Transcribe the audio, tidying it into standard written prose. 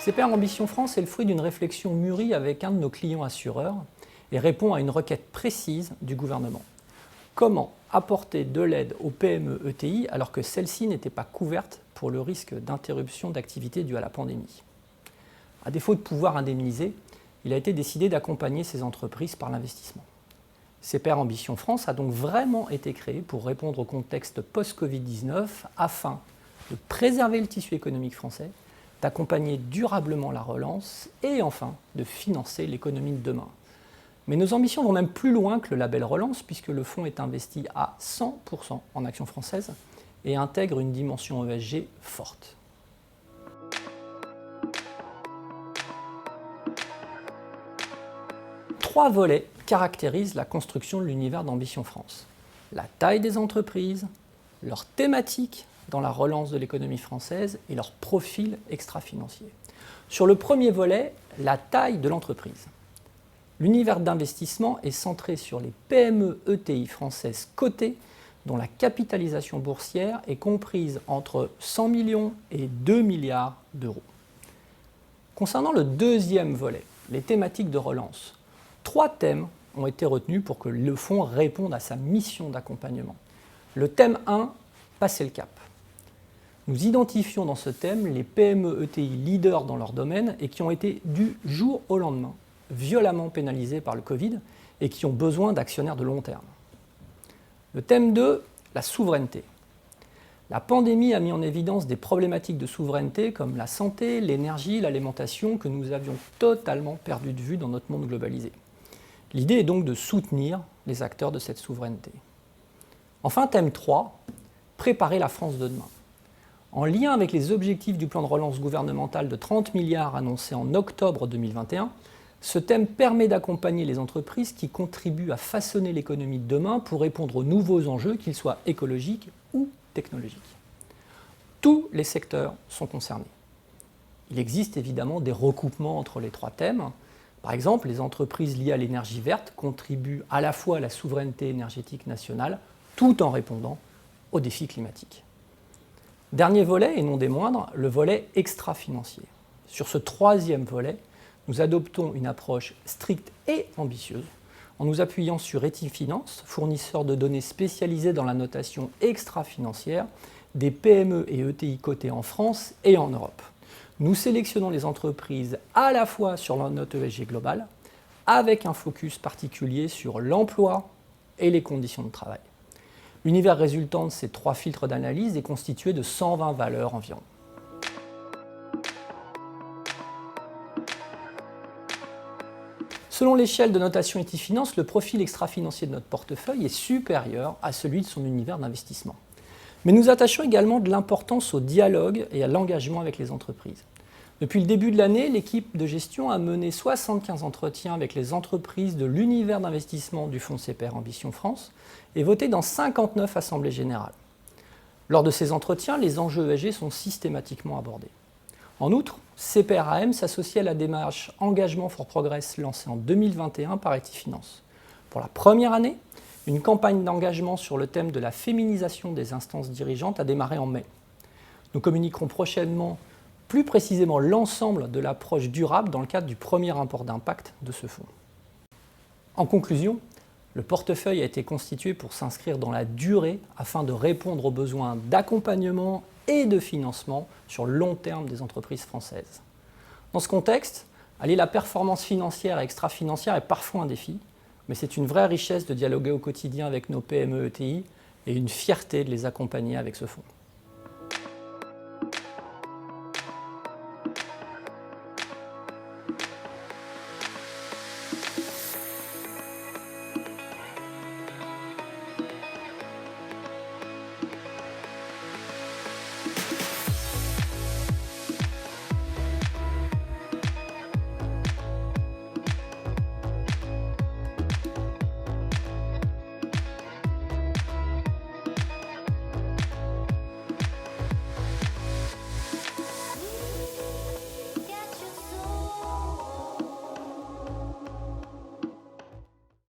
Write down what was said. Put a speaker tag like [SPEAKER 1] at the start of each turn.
[SPEAKER 1] CPR Ambition France est le fruit d'une réflexion mûrie avec un de nos clients assureurs et répond à une requête précise du gouvernement. Comment apporter de l'aide aux PME-ETI alors que celles-ci n'étaient pas couvertes pour le risque d'interruption d'activité due à la pandémie? À défaut de pouvoir indemniser, il a été décidé d'accompagner ces entreprises par l'investissement. CPR Ambition France a donc vraiment été créé pour répondre au contexte post-Covid-19 afin de préserver le tissu économique français, d'accompagner durablement la relance et enfin de financer l'économie de demain. Mais nos ambitions vont même plus loin que le label Relance puisque le fonds est investi à 100% en actions françaises et intègre une dimension ESG forte. Trois volets caractérisent la construction de l'univers d'Ambition France. La taille des entreprises, leur thématique dans la relance de l'économie française et leur profil extra-financier. Sur le premier volet, la taille de l'entreprise. L'univers d'investissement est centré sur les PME-ETI françaises cotées dont la capitalisation boursière est comprise entre 100 millions et 2 milliards d'euros. Concernant le deuxième volet, les thématiques de relance, 3 thèmes ont été retenus pour que le fonds réponde à sa mission d'accompagnement. Le thème 1, passer le cap. Nous identifions dans ce thème les PME-ETI leaders dans leur domaine et qui ont été du jour au lendemain violemment pénalisés par le Covid et qui ont besoin d'actionnaires de long terme. Le thème 2, la souveraineté. La pandémie a mis en évidence des problématiques de souveraineté comme la santé, l'énergie, l'alimentation que nous avions totalement perdu de vue dans notre monde globalisé. L'idée est donc de soutenir les acteurs de cette souveraineté. Enfin, thème 3, préparer la France de demain. En lien avec les objectifs du plan de relance gouvernemental de 30 milliards annoncé en octobre 2021, ce thème permet d'accompagner les entreprises qui contribuent à façonner l'économie de demain pour répondre aux nouveaux enjeux, qu'ils soient écologiques ou technologiques. Tous les secteurs sont concernés. Il existe évidemment des recoupements entre les 3 thèmes. Par exemple, les entreprises liées à l'énergie verte contribuent à la fois à la souveraineté énergétique nationale tout en répondant aux défis climatiques. Dernier volet, et non des moindres, le volet extra-financier. Sur ce troisième volet, nous adoptons une approche stricte et ambitieuse en nous appuyant sur Etifinance, fournisseur de données spécialisés dans la notation extra-financière des PME et ETI cotées en France et en Europe. Nous sélectionnons les entreprises à la fois sur leur note ESG globale, avec un focus particulier sur l'emploi et les conditions de travail. L'univers résultant de ces 3 filtres d'analyse est constitué de 120 valeurs environ. Selon l'échelle de notation Etifinance, le profil extra-financier de notre portefeuille est supérieur à celui de son univers d'investissement. Mais nous attachons également de l'importance au dialogue et à l'engagement avec les entreprises. Depuis le début de l'année, l'équipe de gestion a mené 75 entretiens avec les entreprises de l'univers d'investissement du fonds CPR Ambition France et voté dans 59 assemblées générales. Lors de ces entretiens, les enjeux ESG sont systématiquement abordés. En outre, CPRAM s'associe à la démarche Engagement for Progress lancée en 2021 par Etifinance. Pour la première année, une campagne d'engagement sur le thème de la féminisation des instances dirigeantes a démarré en mai. Nous communiquerons prochainement plus précisément l'ensemble de l'approche durable dans le cadre du premier rapport d'impact de ce fonds. En conclusion, le portefeuille a été constitué pour s'inscrire dans la durée afin de répondre aux besoins d'accompagnement et de financement sur le long terme des entreprises françaises. Dans ce contexte, allier la performance financière et extra-financière est parfois un défi, mais c'est une vraie richesse de dialoguer au quotidien avec nos PME-ETI et une fierté de les accompagner avec ce fonds.